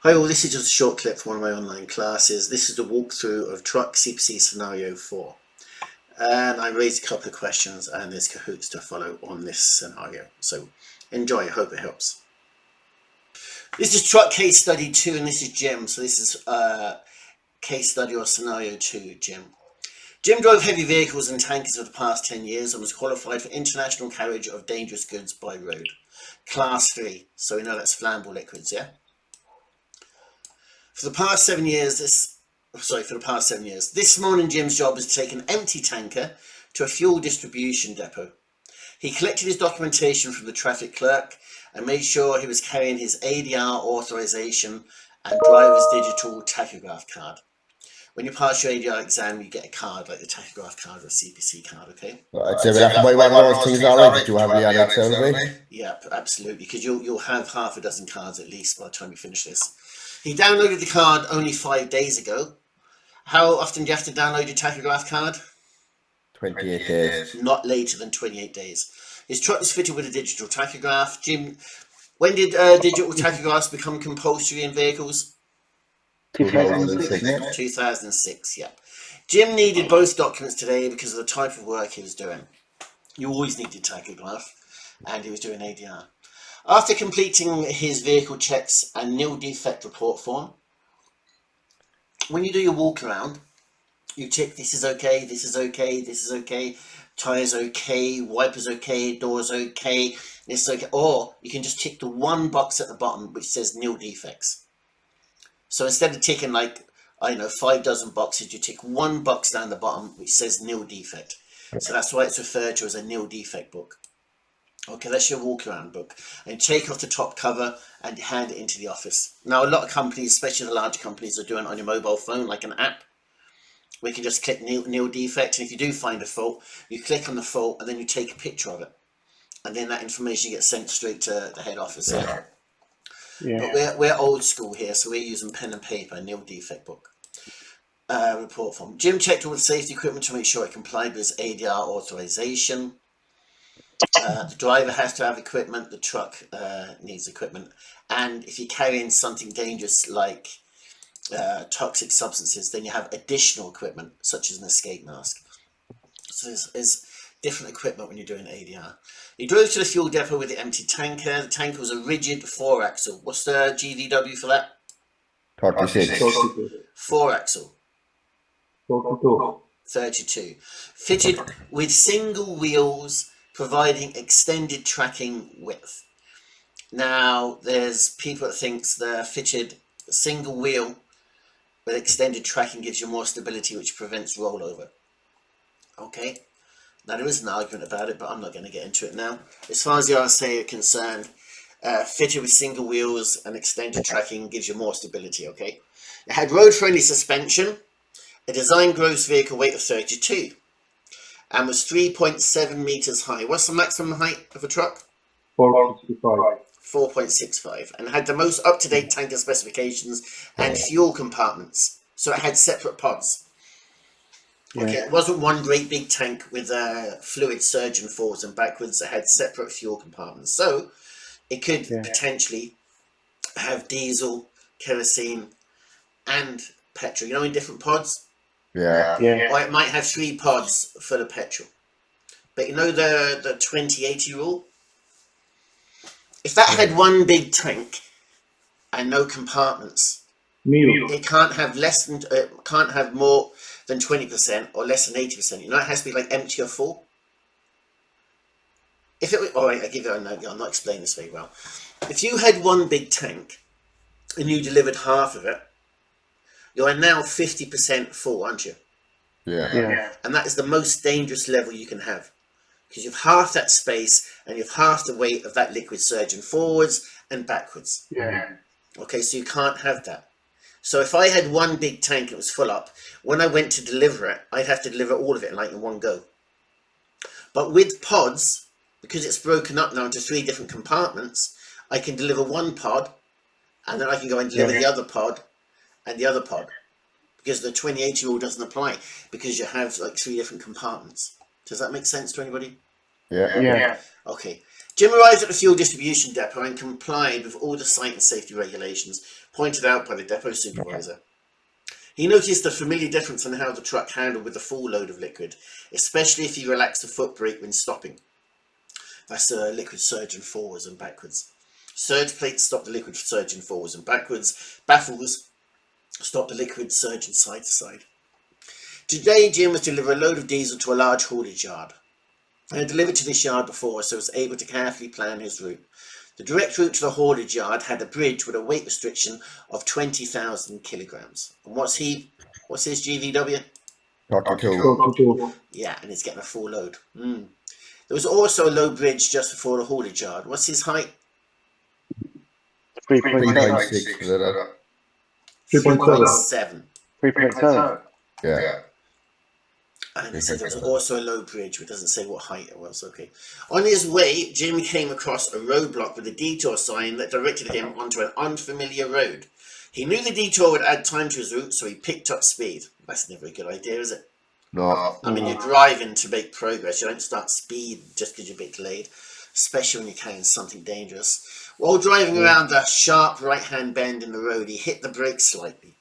Hi all, this is just a short clip from one of my online classes. This is the walkthrough of Truck CPC Scenario 4. And I raised a couple of questions and there's Kahoots to follow on this scenario. So enjoy, I hope it helps. This is Truck Case Study 2 and this is Jim. So this is Case Study or Scenario 2, Jim. Jim drove heavy vehicles and tankers for the past 10 years and was qualified for international carriage of dangerous goods by road. Class 3, so we know that's flammable liquids, yeah? For the past 7 years, this morning Jim's job was to take an empty tanker to a fuel distribution depot. He collected his documentation from the traffic clerk and made sure he was carrying his ADR authorization and driver's digital tachograph card. When you pass your ADR exam, you get a card like the tachograph card or a CPC card, okay? Right, so we'll have to buy one of those things already. Do you have the annex survey? Yeah, absolutely, because you'll have half a dozen cards at least by the time you finish this. He downloaded the card only 5 days ago. How often do you have to download your tachograph card? 28 days. Not later than 28 days. His truck is fitted with a digital tachograph. Jim, when did digital tachographs become compulsory in vehicles? 2006. 2006, yeah. Jim needed both documents today because of the type of work he was doing. You always needed tachograph, and he was doing ADR. After completing his vehicle checks and nil defect report form, when you do your walk around, you tick this is okay, this is okay, this is okay, tyres okay, wipers okay, doors okay, this is okay, or you can just tick the one box at the bottom which says nil defects. So instead of ticking like, I don't know, 5 dozen boxes, you tick one box down the bottom which says nil defect. So that's why it's referred to as a nil defect book. Okay, that's your walk around book. And you take off the top cover and you hand it into the office. Now, a lot of companies, especially the larger companies, are doing it on your mobile phone, like an app. We can just click nil defect. And if you do find a fault, you click on the fault and then you take a picture of it. And then that information gets sent straight to the head office. Yeah. But we're old school here, so we're using pen and paper, nil defect book. Report form. Jim checked all the safety equipment to make sure it complied with his ADR authorization. The driver has to have equipment, the truck needs equipment, and if you're carrying something dangerous like toxic substances, then you have additional equipment such as an escape mask. So there's different equipment when you're doing ADR. He drove to the fuel depot with the empty tanker. The tanker was a rigid 4-axle. What's the GVW for that? 36. 4-axle. 32. Fitted with single wheels, providing extended tracking width. Now, there's people that thinks the fitted single wheel with extended tracking gives you more stability, which prevents rollover. Okay, now there is an argument about it, but I'm not going to get into it now. As far as the RSA are concerned, fitted with single wheels and extended tracking gives you more stability, okay? It had road-friendly suspension, a design gross vehicle weight of 32. And was 3.7 meters high. What's the maximum height of a truck? 4.65. 4.65. And had the most up-to-date tanker specifications and fuel compartments. So it had separate pods. Yeah. Okay, it wasn't one great big tank with fluid surging forwards and backwards. It had separate fuel compartments. So it could potentially have diesel, kerosene, and petrol. You know, in different pods? Yeah. Or it might have 3 pods for the petrol. But you know the 20-80 rule? If that had one big tank and no compartments, it can't have can't have more than 20% or less than 80%. You know, it has to be like empty or full. If it, all right, I give you a note. I'm not explaining this very well. If you had one big tank and you delivered half of it, you are now 50% full, aren't you? Yeah. And that is the most dangerous level you can have, because you've half that space and you've half the weight of that liquid surging forwards and backwards. Yeah. Okay, so you can't have that. So if I had one big tank and it was full up, when I went to deliver it, I'd have to deliver all of it like in one go. But with pods, because it's broken up now into 3 different compartments, I can deliver one pod and then I can go and deliver the other pod and the other pod, because the 20-80 rule doesn't apply because you have like 3 different compartments. Does that make sense to anybody? Yeah. Okay. Jim arrived at the fuel distribution depot and complied with all the site and safety regulations pointed out by the depot supervisor. He noticed a familiar difference in how the truck handled with the full load of liquid, especially if he relaxed the foot brake when stopping. That's the liquid surging forwards and backwards. Surge plates stop the liquid surging forwards and backwards. Baffles stop the liquid surging side to side. Today, Jim was delivering a load of diesel to a large haulage yard. He had delivered to this yard before, so was able to carefully plan his route. The direct route to the haulage yard had a bridge with a weight restriction of 20,000 kilograms. And what's his GVW? 42. 42. Yeah, and he's getting a full load. There was also a low bridge just before the haulage yard. What's his height? 3.6. 3.7. 3.7. Yeah. And he said there was also a low bridge, but it doesn't say what height it was. Okay. On his way, Jim came across a roadblock with a detour sign that directed him onto an unfamiliar road. He knew the detour would add time to his route, so he picked up speed. That's never a good idea, is it? No. I mean, you're driving to make progress. You don't start speed just because you're a bit delayed, especially when you're carrying something dangerous. While driving around a sharp right-hand bend in the road, he hit the brakes slightly.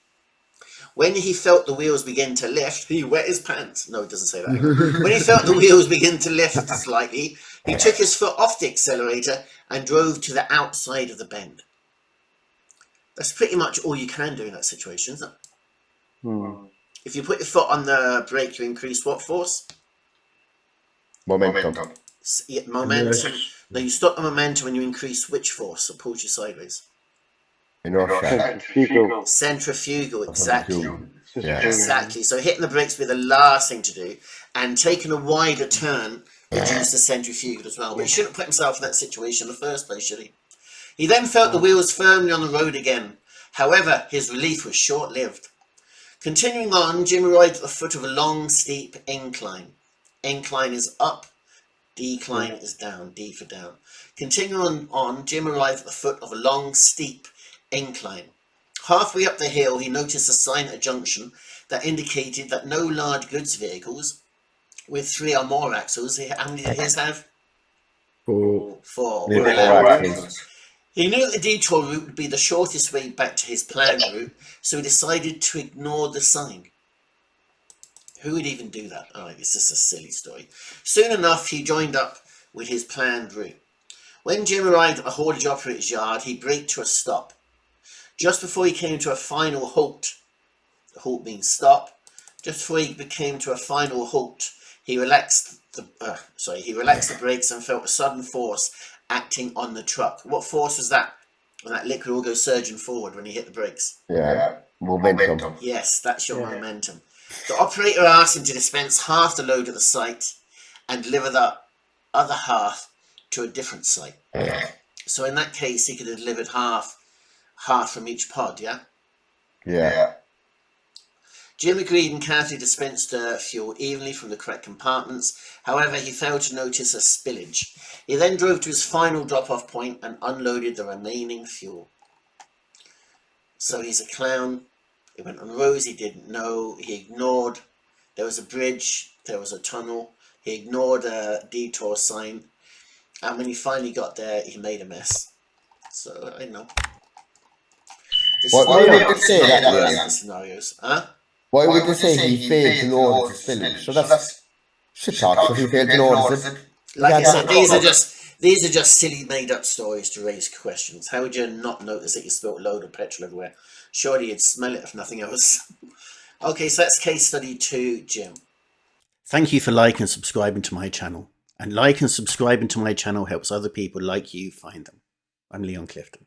When he felt the wheels begin to lift, he wet his pants. No, it doesn't say that. When he felt the wheels begin to lift slightly, he took his foot off the accelerator and drove to the outside of the bend. That's pretty much all you can do in that situation, isn't it? If you put your foot on the brake, you increase what force? Momentum. Momentum. No, you stop the momentum when you increase which force? It pulls you sideways. Inertia. Centrifugal, exactly. Yeah. Exactly. So hitting the brakes would be the last thing to do, and taking a wider turn reduces the centrifugal as well. But he shouldn't put himself in that situation in the first place, should he? He then felt the wheels firmly on the road again. However, his relief was short-lived. Continuing on, Jim arrived at the foot of a long, steep incline. Incline is up, decline is down, D for down. Continuing on, Jim arrived at the foot of a long, steep incline. Halfway up the hill, he noticed a sign at a junction that indicated that no large goods vehicles with 3 or more axles. How many did his have? 4. 4. Yeah, Were 4 allowed. axles. He knew that the detour route would be the shortest way back to his planned route, so he decided to ignore the sign. Who would even do that? Oh, it's just a silly story. Soon enough, he joined up with his planned route. When Jim arrived at the haulage operator's yard, he braked to a stop. Just before he came to a final halt, halt means stop. Just before he came to a final halt, he relaxed the brakes and felt a sudden force acting on the truck. What force was that? When that liquid will go surging forward when you hit the brakes. Yeah. Momentum. Yes, that's your momentum. The operator asked him to dispense half the load at the site and deliver the other half to a different site. So in that case, he could have delivered half from each pod, yeah? Yeah. Jim agreed and carefully dispensed fuel evenly from the correct compartments. However, he failed to notice a spillage. He then drove to his final drop-off point and unloaded the remaining fuel. So he's a clown. He went on roads he didn't know. He ignored. There was a bridge. There was a tunnel. He ignored a detour sign. And when he finally got there, he made a mess. So, I don't know. Why would they say that? The scenarios. Huh? Why would they say he failed to notice the spillage? So that's shit talk. So he failed to notice it. Like I said, these are just silly made up stories to raise questions. How would you not notice that you spilt a load of petrol everywhere? Surely you'd smell it if nothing else. Okay, so that's case study 2, Jim. Thank you for liking and subscribing to my channel. And like and subscribing to my channel helps other people like you find them. I'm Leon Clifton.